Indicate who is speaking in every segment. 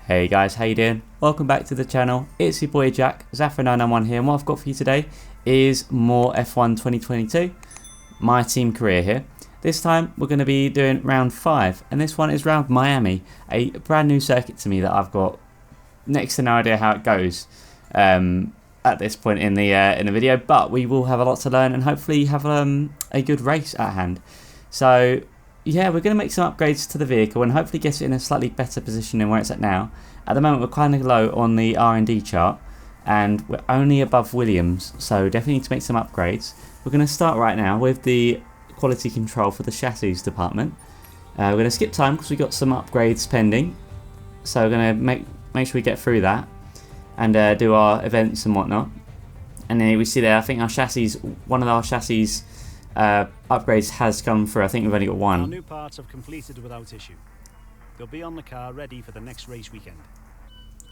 Speaker 1: Hey guys, how you doing? Welcome back to the channel. It's your boy Jack, Zafra991 here, and what I've got for you today is more F1 2022, my team career here. This time we're going to be doing round 5, and this one is round Miami, a brand new circuit to me that I've got next to no idea how it goes at this point in the video, but we will have a lot to learn and hopefully have a good race at hand. So yeah, we're going to make some upgrades to the vehicle and hopefully get it in a slightly better position than where it's at now. At the moment we're kind of low on the R&D chart and we're only above Williams, so definitely need to make some upgrades. We're going to start right now with the quality control for the chassis department. We're going to skip time because we've got some upgrades pending, so we're going to make sure we get through that and do our events and whatnot. And then we see there, I think our chassis, one of our chassis upgrades has come through. I think we've only got one.
Speaker 2: Our new parts have completed without issue. They'll be on the car ready for the next race weekend.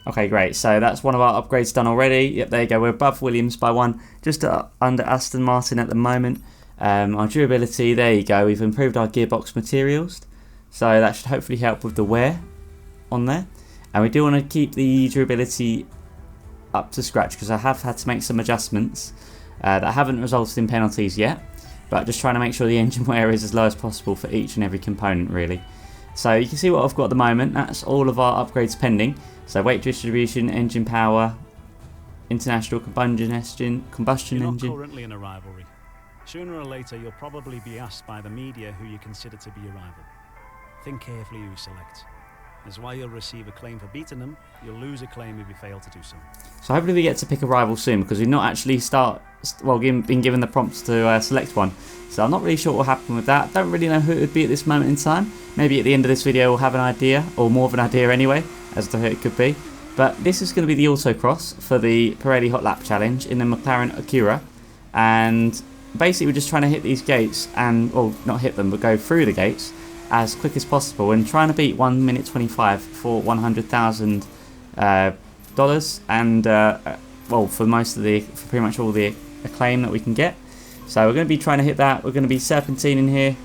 Speaker 1: Okay, great. So that's one of our upgrades done already. Yep, there you go. We're above Williams by one, just under Aston Martin at the moment. Our durability, there you go. We've improved our gearbox materials, so that should hopefully help with the wear on there. And we do want to keep the durability up to scratch because I have had to make some adjustments that haven't resulted in penalties yet. But just trying to make sure the engine wear is as low as possible for each and every component, really. So you can see what I've got at the moment. That's all of our upgrades pending. So weight distribution, engine power, international combustion engine.
Speaker 2: You're not currently in a rivalry. Sooner or later, you'll probably be asked by the media who you consider to be your rival. Think carefully who you select. As while you'll receive a claim for beating them, you'll lose a claim if you fail to do so.
Speaker 1: So hopefully we get to pick a rival soon because we've not actually been given the prompts to select one. So I'm not really sure what will happen with that. Don't really know who it would be at this moment in time. Maybe at the end of this video we'll have an idea, or more of an idea anyway, as to who it could be. But this is going to be the autocross for the Pirelli Hot Lap Challenge in the McLaren Acura. And basically we're just trying to hit these gates and, well, not hit them, but go through the gates as quick as possible and trying to beat 1 minute 25 for $100,000 and well, for pretty much all the acclaim that we can get. So we're going to be trying to hit that. We're going to be serpentining here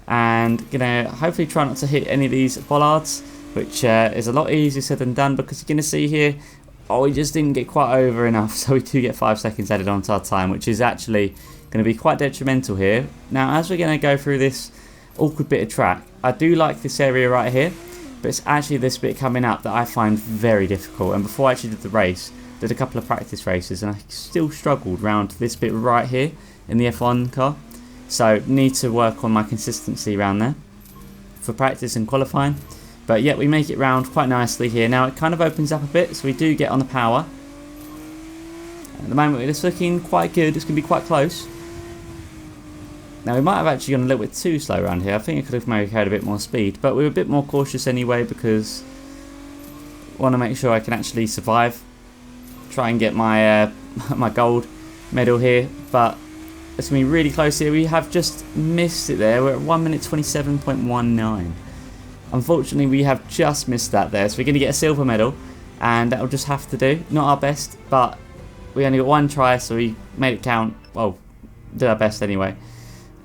Speaker 1: and going to hopefully try not to hit any of these bollards, which is a lot easier said than done because you're going to see here, oh, we just didn't get quite over enough, so we do get 5 seconds added onto our time, which is actually going to be quite detrimental here. Now, as we're going to go through this awkward bit of track, I do like this area right here, but it's actually this bit coming up that I find very difficult. And before I actually did the race, did a couple of practice races and I still struggled around this bit right here in the F1 car, so need to work on my consistency around there for practice and qualifying. But yet we make it round quite nicely here. Now it kind of opens up a bit, so we do get on the power. At the moment it's looking quite good. It's going to be quite close. Now we might have actually gone a little bit too slow around here. I think I could have maybe had a bit more speed, but we were a bit more cautious anyway because I want to make sure I can actually survive. Try and get my my gold medal here, but it's going to be really close here. We have just missed it there. We're at 1 minute 27.19. Unfortunately, we have just missed that there, so we're going to get a silver medal, and that'll just have to do. Not our best, but we only got one try, so we made it count. Well, did our best anyway.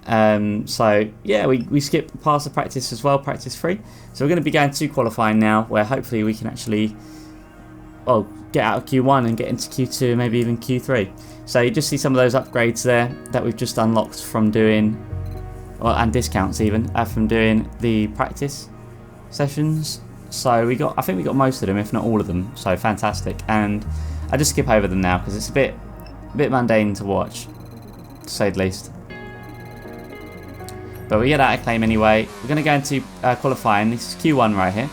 Speaker 1: So yeah, we skipped past the practice as well, practice 3. So we're going to be going to qualifying now, where hopefully we can actually, well, get out of Q1 and get into Q2, maybe even Q3. So you just see some of those upgrades there that we've just unlocked from doing, well, and discounts even from doing the practice sessions. So I think we got most of them, if not all of them. So fantastic. And I just skip over them now because it's a bit mundane to watch, to say the least. But we get that acclaim anyway. We're going to go into qualifying. This is Q1 right here.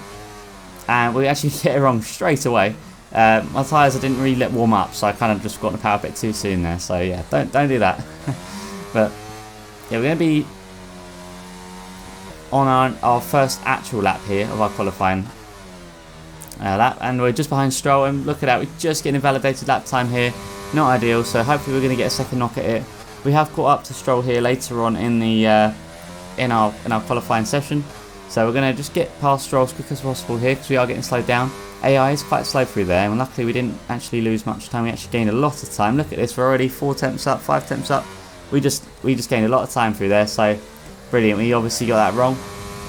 Speaker 1: And we actually get it wrong straight away. My tyres I didn't really let warm up, so I kind of just got on the power a bit too soon there. So yeah, don't do that. But yeah, we're going to be on our first actual lap here of our qualifying lap. And we're just behind Stroll, and look at that, we're just getting a validated lap time here. Not ideal, so hopefully we're going to get a second knock at it. We have caught up to Stroll here later on in the in our qualifying session, so we're going to just get past Stroll as quick as possible here because we are getting slowed down. AI is quite slow through there, and luckily we didn't actually lose much time. We actually gained a lot of time. Look at this, we're already 4 temps up, 5 temps up. We just gained a lot of time through there, so brilliant. We obviously got that wrong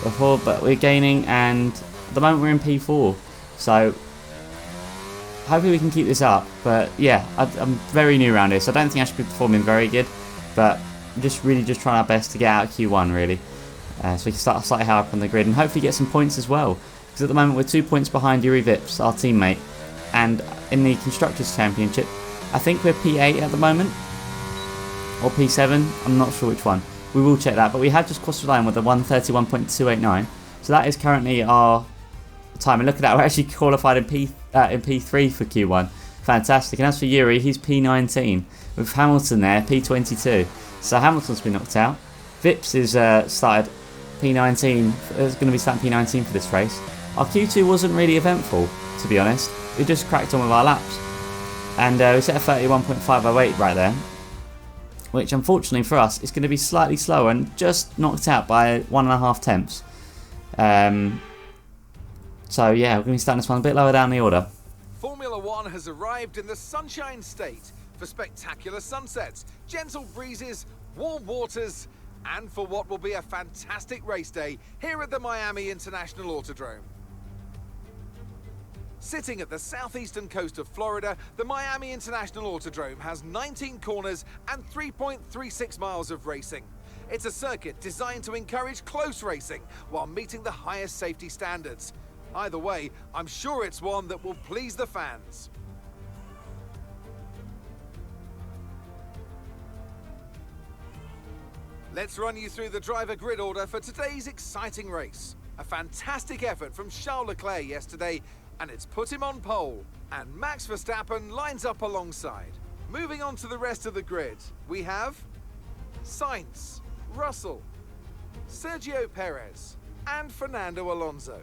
Speaker 1: before, but we're gaining, and at the moment we're in P4. So hopefully we can keep this up. But yeah, I'm very new around here, so I don't think I should be performing very good. But really just trying our best to get out of Q1 really. So we can start slightly higher up on the grid and hopefully get some points as well. Because at the moment we're 2 points behind Yuri Vips, our teammate. And in the Constructors Championship, I think we're P8 at the moment. Or P7, I'm not sure which one. We will check that, but we have just crossed the line with a 131.289. So that is currently our time. And look at that, we're actually qualified in P3 for Q1. Fantastic. And as for Yuri, he's P19. With Hamilton there, P22. So Hamilton's been knocked out. Vips is started P19. Is going to be starting P19 for this race. Our Q2 wasn't really eventful, to be honest. We just cracked on with our laps. And we set a 31.508 right there. Which unfortunately for us is going to be slightly slower and just knocked out by 1.5 tenths. So yeah, we're going to be starting this one a bit lower down the order.
Speaker 3: Formula One has arrived in the Sunshine State for spectacular sunsets, gentle breezes, warm waters, and for what will be a fantastic race day here at the Miami International Autodrome. Sitting at the southeastern coast of Florida, the Miami International Autodrome has 19 corners and 3.36 miles of racing. It's a circuit designed to encourage close racing while meeting the highest safety standards. Either way, I'm sure it's one that will please the fans. Let's run you through the driver grid order for today's exciting race. A fantastic effort from Charles Leclerc yesterday, and it's put him on pole. And Max Verstappen lines up alongside. Moving on to the rest of the grid, we have Sainz, Russell, Sergio Perez, and Fernando Alonso.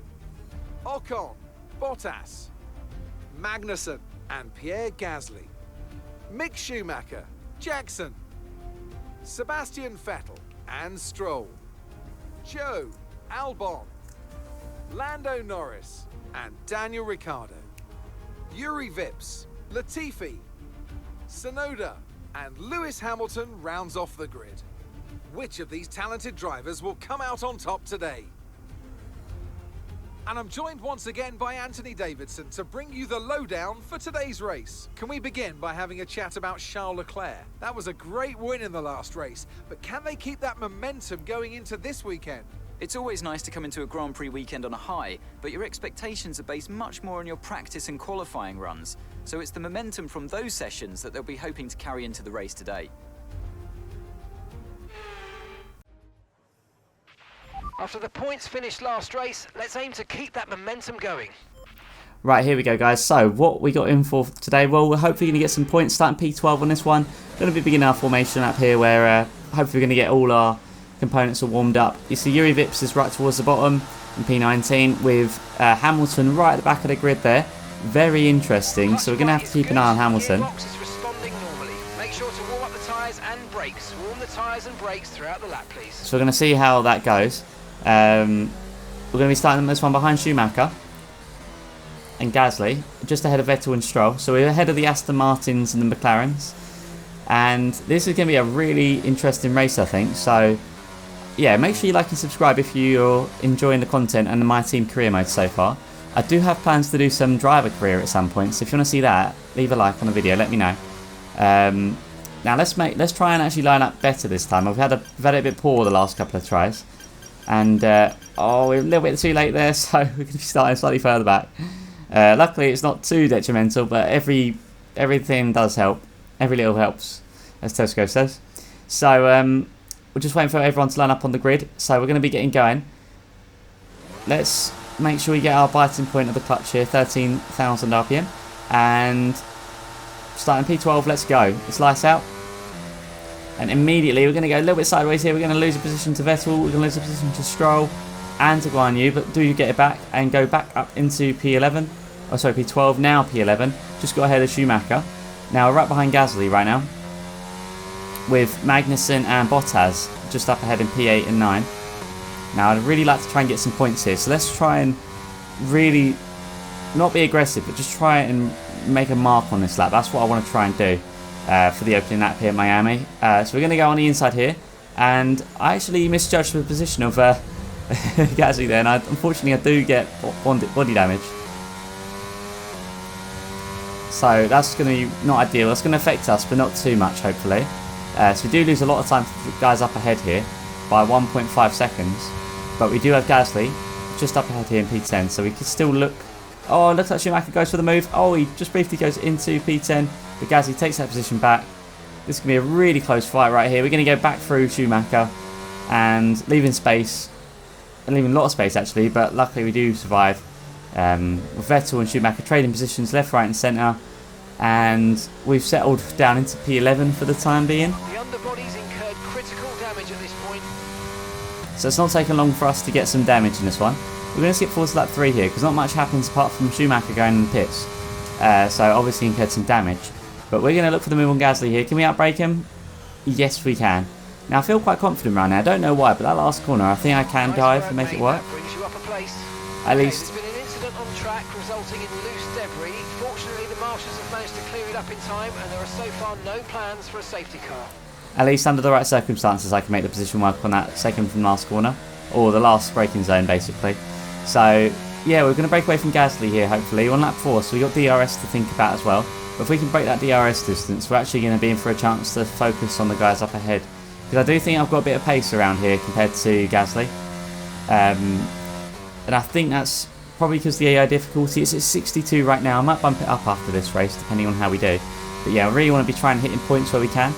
Speaker 3: Ocon, Bottas, Magnussen, and Pierre Gasly. Mick Schumacher, Jackson, Sebastian Vettel, and Stroll. Joe, Albon, Lando Norris, and Daniel Ricciardo. Yuri Vips, Latifi, Tsunoda, and Lewis Hamilton rounds off the grid. Which of these talented drivers will come out on top today? And I'm joined once again by Anthony Davidson to bring you the lowdown for today's race. Can we begin by having a chat about Charles Leclerc? That was a great win in the last race, but can they keep that momentum going into this weekend?
Speaker 4: It's always nice to come into a Grand Prix weekend on a high, but your expectations are based much more on your practice and qualifying runs. So it's the momentum from those sessions that they'll be hoping to carry into the race today.
Speaker 5: After the points finished last race, let's aim to keep that momentum going.
Speaker 1: Right, here we go, guys. So, what we got in for today? Well, we're hopefully going to get some points starting P12 on this one. Going to be beginning our formation up here where hopefully we're going to get all our components all warmed up. You see Yuri Vips is right towards the bottom in P19 with Hamilton right at the back of the grid there. Very interesting. So, we're going to have to keep an eye on Hamilton.
Speaker 5: Make sure to warm up the tyres and brakes. Warm the tyres and brakes throughout the lap, please.
Speaker 1: So, we're going to see how that goes. We're going to be starting this one behind Schumacher and Gasly, just ahead of Vettel and Stroll. So we're ahead of the Aston Martins and the McLarens. And this is going to be a really interesting race, I think. So, yeah, make sure you like and subscribe if you're enjoying the content and my team career mode so far. I do have plans to do some driver career at some point. So if you want to see that, leave a like on the video, let me know. Now let's try and actually line up better this time. We've had it a bit poor the last couple of tries. And, we're a little bit too late there, so we're going to be starting slightly further back. Luckily, it's not too detrimental, but everything does help. Every little helps, as Tesco says. So, we're just waiting for everyone to line up on the grid. So, we're going to be getting going. Let's make sure we get our biting point of the clutch here, 13,000 RPM. And starting P12, let's go. It's lights out. And immediately we're going to go a little bit sideways here. We're going to lose a position to Vettel. We're going to lose a position to Stroll and to Guan Yu. But do you get it back and go back up into P11? Oh, sorry, P12. Now P11. Just got ahead of Schumacher. Now we're right behind Gasly right now. With Magnussen and Bottas just up ahead in P8 and 9. Now I'd really like to try and get some points here. So let's try and really not be aggressive, but just try and make a mark on this lap. That's what I want to try and do. For the opening lap here at Miami. So we're going to go on the inside here. And I actually misjudged the position of Gasly there. And unfortunately I do get body damage. So that's going to be not ideal. That's going to affect us, but not too much, hopefully. So we do lose a lot of time to the guys up ahead here by 1.5 seconds. But we do have Gasly just up ahead here in P10, so we can still look. Oh, it looks like Schumacher goes for the move. Oh, he just briefly goes into P10, but Gasly takes that position back. This is going to be a really close fight right here. We're going to go back through Schumacher and leaving space, and leaving a lot of space actually, but luckily we do survive. With Vettel and Schumacher trading positions left, right and centre, and we've settled down into P11 for the time being.
Speaker 5: The underbody's incurred critical damage at this point.
Speaker 1: So it's not taken long for us to get some damage in this one. We're going to skip forward to lap 3 here because not much happens apart from Schumacher going in the pits. So obviously incurred some damage. But we're going to look for the move on Gasly here. Can we outbrake him? Yes, we can. Now I feel quite confident right now. I don't know why, but that last corner, I think I can dive and make it work.
Speaker 5: Brings you up a place.
Speaker 1: At least.
Speaker 5: There's been an incident on track resulting in loose debris. Fortunately, the marshals have managed to clear it up in time, and there are so far no plans for a safety car.
Speaker 1: At least under the right circumstances, I can make the position work on that second from last corner, or the last braking zone, basically. So yeah, we're going to break away from Gasly here, hopefully. We're on lap 4, so we've got DRS to think about as well. But if we can break that DRS distance, we're actually going to be in for a chance to focus on the guys up ahead. Because I do think I've got a bit of pace around here compared to Gasly. And I think that's probably because the AI difficulty is at 62 right now. I might bump it up after this race, depending on how we do. But yeah, I really want to be trying hitting points where we can.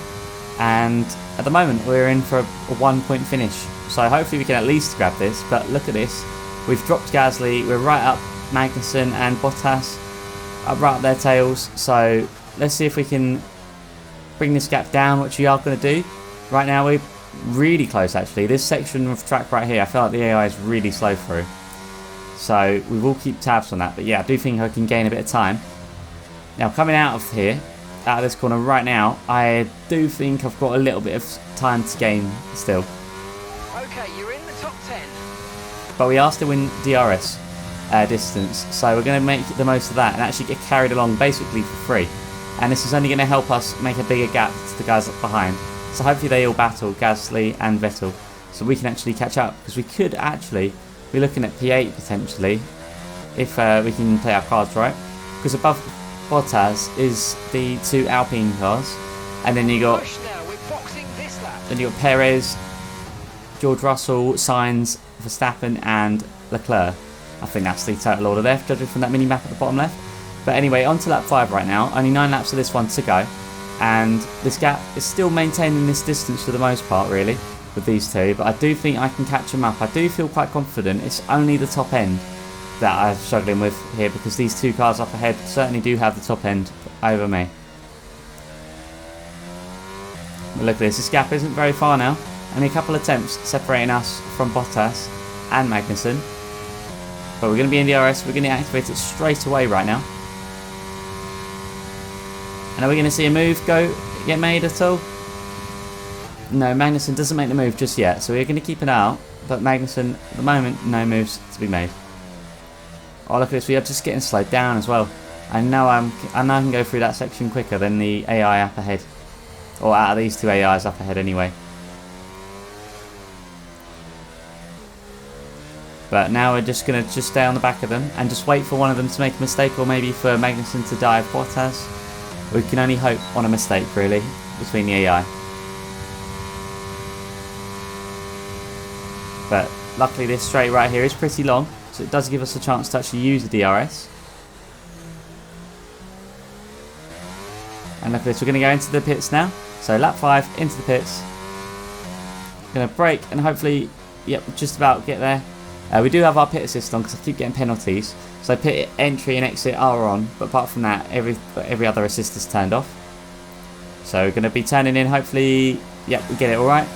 Speaker 1: And at the moment, we're in for a 1-point finish. So hopefully we can at least grab this. But look at this. We've dropped Gasly. We're right up Magnussen and Bottas. Right up their tails. So let's see if we can bring this gap down, which we are going to do. Right now we're really close actually. This section of track right here, I feel like the AI is really slow through. So we will keep tabs on that. But yeah, I do think I can gain a bit of time. Now coming out of here, out of this corner right now, I do think I've got a little bit of time to gain still.
Speaker 5: Okay, you're in the top 10.
Speaker 1: But we are still in DRS distance, so we're going to make the most of that and actually get carried along basically for free. And this is only going to help us make a bigger gap to the guys up behind. So hopefully they all battle, Gasly and Vettel, so we can actually catch up, because we could actually be looking at P8 potentially if we can play our cards right. Because above Bottas is the 2 Alpine cars, and then you got Perez, George Russell, Sainz, Verstappen and Leclerc. I think that's the total order there, judging from that mini map at the bottom left. But anyway, on to lap 5 right now. Only 9 laps of this one to go. And this gap is still maintaining this distance for the most part, really, with these two. But I do think I can catch them up. I do feel quite confident. It's only the top end that I'm struggling with here, because these 2 cars up ahead certainly do have the top end over me. But look at this. This gap isn't very far now. Only a couple of attempts separating us from Bottas and Magnussen. But we're going to be in DRS. We're going to activate it straight away right now. And are we going to see a move get made at all? No, Magnussen doesn't make the move just yet. So we're going to keep it out. But Magnussen, at the moment, no moves to be made. Oh, look at this. We are just getting slowed down as well. I know I can go through that section quicker than the AI up ahead. Or out of these 2 AIs up ahead anyway. But now we're just going to stay on the back of them and just wait for one of them to make a mistake, or maybe for Magnussen to dive Bottas. We can only hope on a mistake, really, between the AI. But luckily this straight right here is pretty long, so it does give us a chance to actually use the DRS. And look at this, we're going to go into the pits now. So lap 5, into the pits. Going to brake and hopefully, yep, just about get there. We do have our pit assist on because I keep getting penalties. So pit entry and exit are on, but apart from that, every other assist is turned off. So we're going to be turning in, hopefully, yep, we get it all right.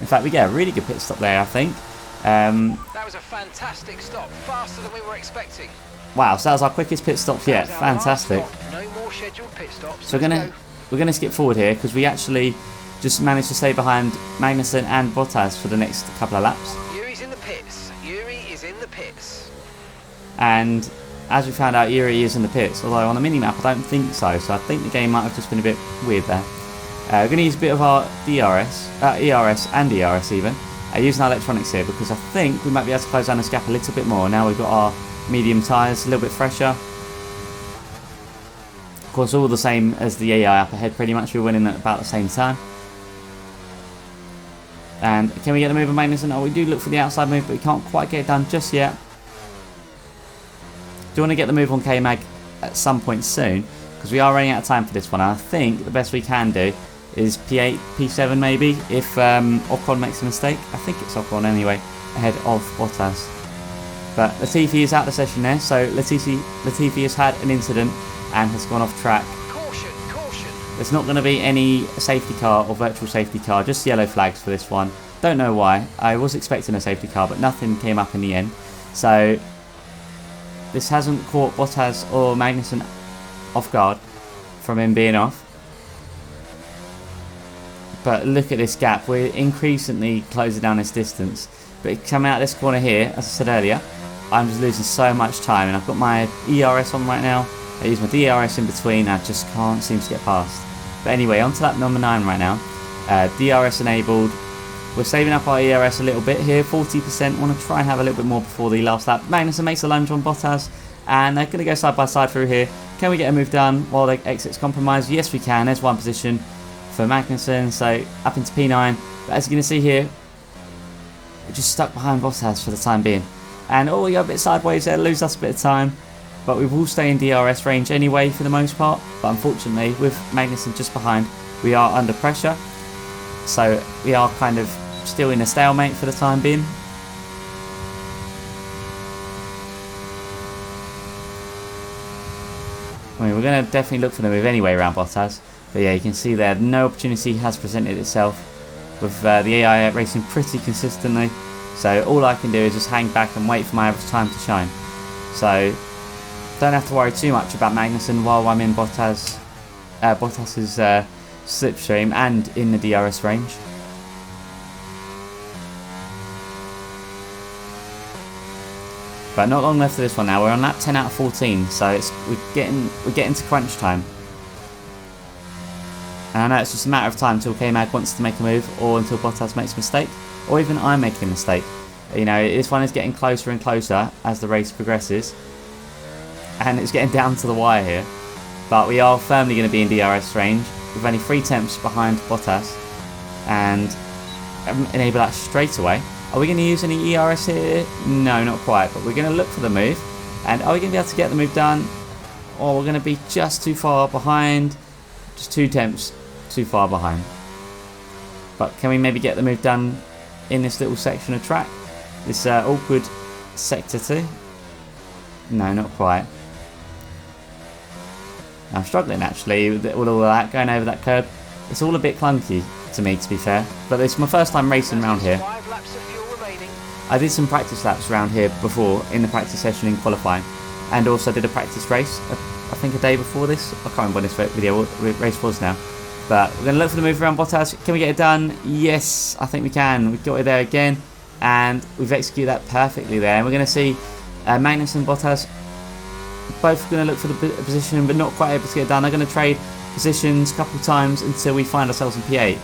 Speaker 1: In fact, we get a really good pit stop there, I think.
Speaker 5: That was a fantastic stop, faster than we were expecting.
Speaker 1: Wow, so that was our quickest pit stop yet. Fantastic.
Speaker 5: No more scheduled pit stops.
Speaker 1: So we're gonna skip forward here because we actually just managed to stay behind Magnussen and Bottas for the next couple of laps.
Speaker 5: Yuri's in the pits. Yuri is in the pits.
Speaker 1: And as we found out, Yuri is in the pits. Although on the mini map, I don't think so. So I think the game might have just been a bit weird there. We're going to use a bit of our ERS and DRS even, using our electronics here, because I think we might be able to close down this gap a little bit more. Now we've got our medium tyres, a little bit fresher. course, all the same as the AI up ahead, pretty much. We're winning at about the same time. And can we get the move on Magnussen? Oh, we do look for the outside move, but we can't quite get it done just yet. Do want to get the move on K-Mag at some point soon, because we are running out of time for this one. I think the best we can do is P8, P7 maybe, if Ocon makes a mistake. I think it's Ocon anyway, ahead of Bottas. But Latifi is out of the session there, so Latifi has had an incident and has gone off track.
Speaker 5: Caution, caution.
Speaker 1: There's not going to be any safety car or virtual safety car, just yellow flags for this one. Don't know why. I was expecting a safety car, but nothing came up in the end. So this hasn't caught Bottas or Magnussen off guard from him being off. But look at this gap. We're increasingly closing down this distance. But coming out this corner here, as I said earlier, I'm just losing so much time. And I've got my ERS on right now. I use my DRS in between. I just can't seem to get past. But anyway, on to lap number 9 right now. DRS enabled. We're saving up our ERS a little bit here. 40%. Want to try and have a little bit more before the last lap. Magnussen makes a lunge on Bottas. And they're going to go side by side through here. Can we get a move done while the exit's compromised? Yes, we can. There's one position for Magnussen. So up into P9. But as you're going to see here, we're just stuck behind Bottas for the time being. And oh, we got a bit sideways there. Lose us a bit of time. But we will stay in DRS range anyway for the most part. But unfortunately, with Magnussen just behind, we are under pressure. So we are kind of still in a stalemate for the time being. I mean, we're going to definitely look for the move anyway around Bottas. But yeah, you can see there, no opportunity has presented itself with the AI racing pretty consistently. So all I can do is just hang back and wait for my average time to shine. So don't have to worry too much about Magnussen while I'm in Bottas's slipstream and in the DRS range. But not long left of this one now. We're on lap 10 out of 14, so we're getting to crunch time. And I know it's just a matter of time until K-Mag wants to make a move, or until Bottas makes a mistake, or even I make a mistake. You know, this one is getting closer and closer as the race progresses. And it's getting down to the wire here. But we are firmly going to be in DRS range. We've only 3 tenths behind Bottas. And enable that straight away. Are we going to use any ERS here? No, not quite. But we're going to look for the move. And are we going to be able to get the move done? Or we're going to be just too far behind. Just 2 tenths too far behind. But can we maybe get the move done in this little section of track? This awkward sector 2? No, not quite. I'm struggling actually with all of that, going over that curb. It's all a bit clunky to me, to be fair. But it's my first time racing around here.
Speaker 5: 5 laps of fuel remaining.
Speaker 1: I did some practice laps around here before in the practice session in qualifying, and also did a practice race. I think a day before this. I can't remember when this race was now. But we're going to look for the move around Bottas. Can we get it done? Yes, I think we can. We've got it there again, and we've executed that perfectly there. And we're going to see Magnussen and Bottas both going to look for the position, but not quite able to get it done. They're going to trade positions a couple of times until we find ourselves in P8.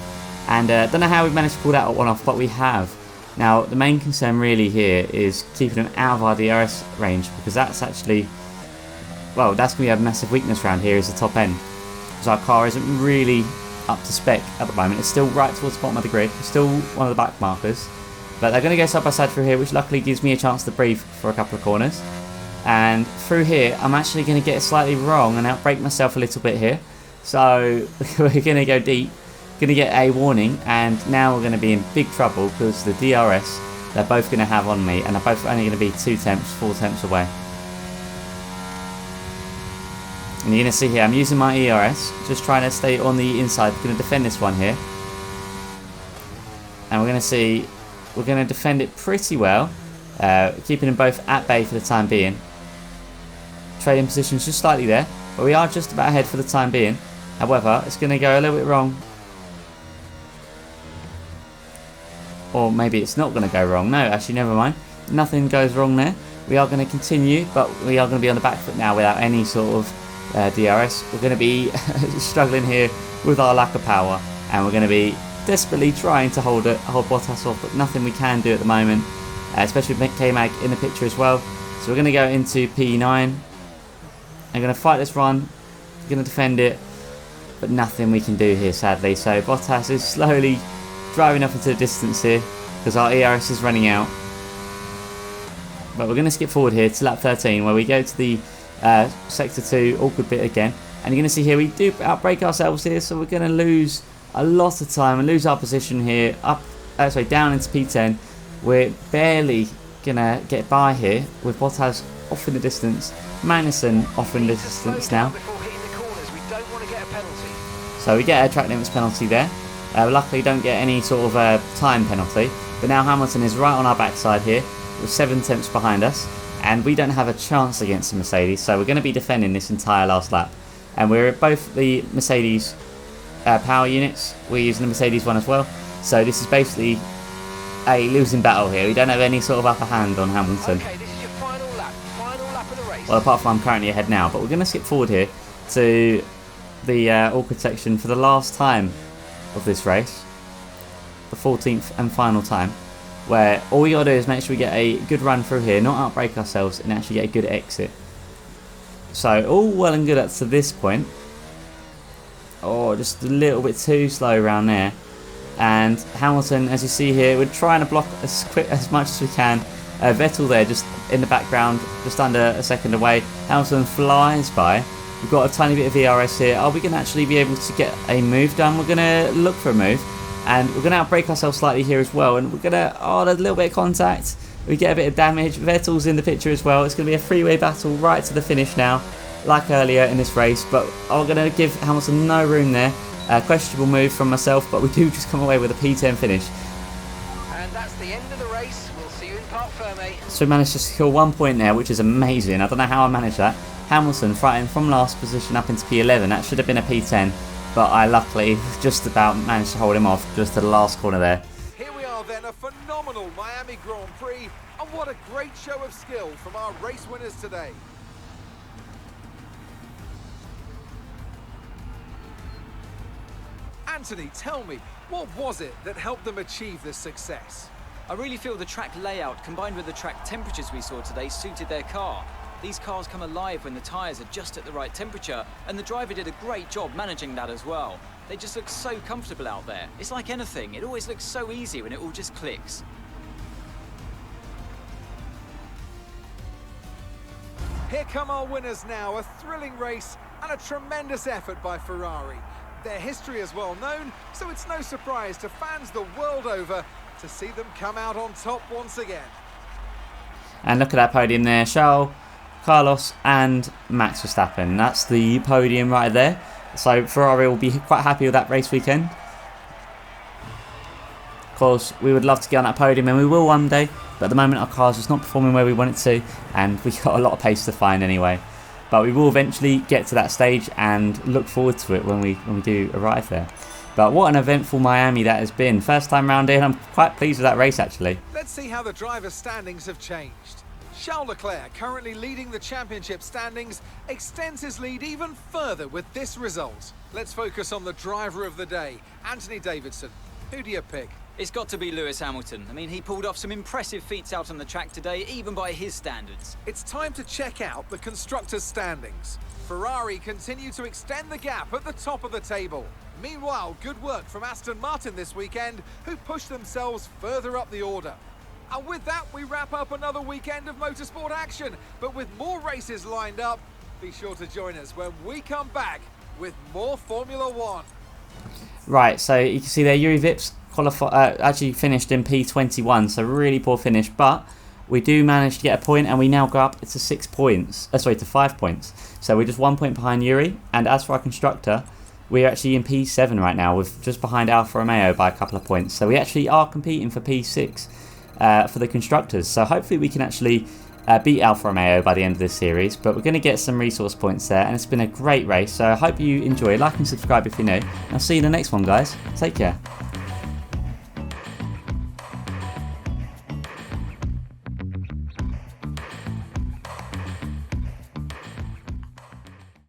Speaker 1: And don't know how we've managed to pull that one off, but we have. Now, the main concern really here is keeping them out of our DRS range, because that's actually, well, that's going to be a massive weakness around here, is the top end. Because our car isn't really up to spec at the moment. It's still right towards the bottom of the grid. It's still one of the back markers. But they're going to go side by side through here, which luckily gives me a chance to breathe for a couple of corners. And through here, I'm actually going to get it slightly wrong and outbrake myself a little bit here. So we're going to go deep, going to get a warning, and now we're going to be in big trouble because the DRS they're both going to have on me, and they're both only going to be 2 tenths, 4 tenths away. And you're going to see here, I'm using my ERS, just trying to stay on the inside. We're going to defend this one here. And we're going to see, we're going to defend it pretty well, keeping them both at bay for the time being. Trading positions just slightly there, but we are just about ahead for the time being. However, it's going to go a little bit wrong. Or maybe it's not going to go wrong. No, actually, never mind. Nothing goes wrong there. We are going to continue, but we are going to be on the back foot now without any sort of DRS. We're going to be struggling here with our lack of power, and we're going to be desperately trying to hold Bottas off, but nothing we can do at the moment, especially with K-Mag in the picture as well. So we're going to go into P9. I'm going to fight this run. going to defend it, but nothing we can do here, sadly. So Bottas is slowly driving up into the distance here because our ERS is running out. But we're going to skip forward here to lap 13 where we go to the sector 2 awkward bit again. And you're going to see here we do outbrake ourselves here, so we're going to lose a lot of time and lose our position here down into P10. We're barely going to get by here with Bottas off in the distance. Magnussen off in the distance now. So we get a track limits penalty there. Luckily don't get any sort of time penalty. But now Hamilton is right on our backside here with 7 tenths behind us. And we don't have a chance against the Mercedes. So we're going to be defending this entire last lap. And we're at both the Mercedes power units. We're using the Mercedes one as well. So this is basically a losing battle here. We don't have any sort of upper hand on Hamilton.
Speaker 5: Okay, this is your final lap of the race.
Speaker 1: Well, apart from I'm currently ahead now. But we're going to skip forward here to the awkward section for the last time of this race. The 14th and final time. Where all we got to do is make sure we get a good run through here. Not outbrake ourselves and actually get a good exit. So all well and good up to this point. Oh, just a little bit too slow around there. And Hamilton, as you see here, we're trying to block as much as we can. Vettel there just in the background, just under a second away. Hamilton flies by. We've got a tiny bit of ERS here. Are we going to actually be able to get a move done? We're going to look for a move. And we're going to outbrake ourselves slightly here as well. And we're going to, there's a little bit of contact. We get a bit of damage. Vettel's in the picture as well. It's going to be a three-way battle right to the finish now, like earlier in this race. But I'm going to give Hamilton no room there. Questionable move from myself, but we do just come away with a P10 finish.
Speaker 5: And that's the end of the race. We'll see you in Parc Fermé.
Speaker 1: So we managed to secure 1 point there, which is amazing. I don't know how I managed that. Hamilton fighting from last position up into P11. That should have been a P10, but I luckily just about managed to hold him off just to the last corner there.
Speaker 3: Here we are then, a phenomenal Miami Grand Prix, and what a great show of skill from our race winners today. Anthony, tell me, what was it that helped them achieve this success?
Speaker 4: I really feel the track layout combined with the track temperatures we saw today suited their car. These cars come alive when the tyres are just at the right temperature, and the driver did a great job managing that as well. They just look so comfortable out there. It's like anything, it always looks so easy when it all just clicks.
Speaker 3: Here come our winners now, a thrilling race and a tremendous effort by Ferrari. Their history is well known, so it's no surprise to fans the world over to see them come out on top once again.
Speaker 1: And look at that podium there, Charles, Carlos and Max Verstappen. That's the podium right there. So Ferrari will be quite happy with that race weekend. Of course, we would love to get on that podium, and we will one day, but at the moment our car's just not performing where we want it to, and we've got a lot of pace to find anyway. But we will eventually get to that stage and look forward to it when we do arrive there. But what an eventful Miami that has been. First time round in, I'm quite pleased with that race actually.
Speaker 3: Let's see how the driver's standings have changed. Charles Leclerc, currently leading the championship standings, extends his lead even further with this result. Let's focus on the driver of the day, Anthony Davidson. Who do you pick?
Speaker 4: It's got to be Lewis Hamilton. I mean, he pulled off some impressive feats out on the track today, even by his standards.
Speaker 3: It's time to check out the constructors' standings. Ferrari continue to extend the gap at the top of the table. Meanwhile, good work from Aston Martin this weekend, who pushed themselves further up the order. And with that, we wrap up another weekend of motorsport action. But with more races lined up, be sure to join us when we come back with more Formula One.
Speaker 1: Right, so you can see there, Yuri Vips actually finished in P21, so really poor finish, but we do manage to get a point, and we now go up to 6 points. To 5 points. So we're just 1 point behind Yuri, and as for our constructor, we're actually in P7 right now, with just behind Alfa Romeo by a couple of points. So we actually are competing for P6 for the constructors. So hopefully we can actually beat Alfa Romeo by the end of this series, but we're going to get some resource points there, and it's been a great race. So I hope you enjoy. Like and subscribe if you're new. I'll see you in the next one, guys. Take care.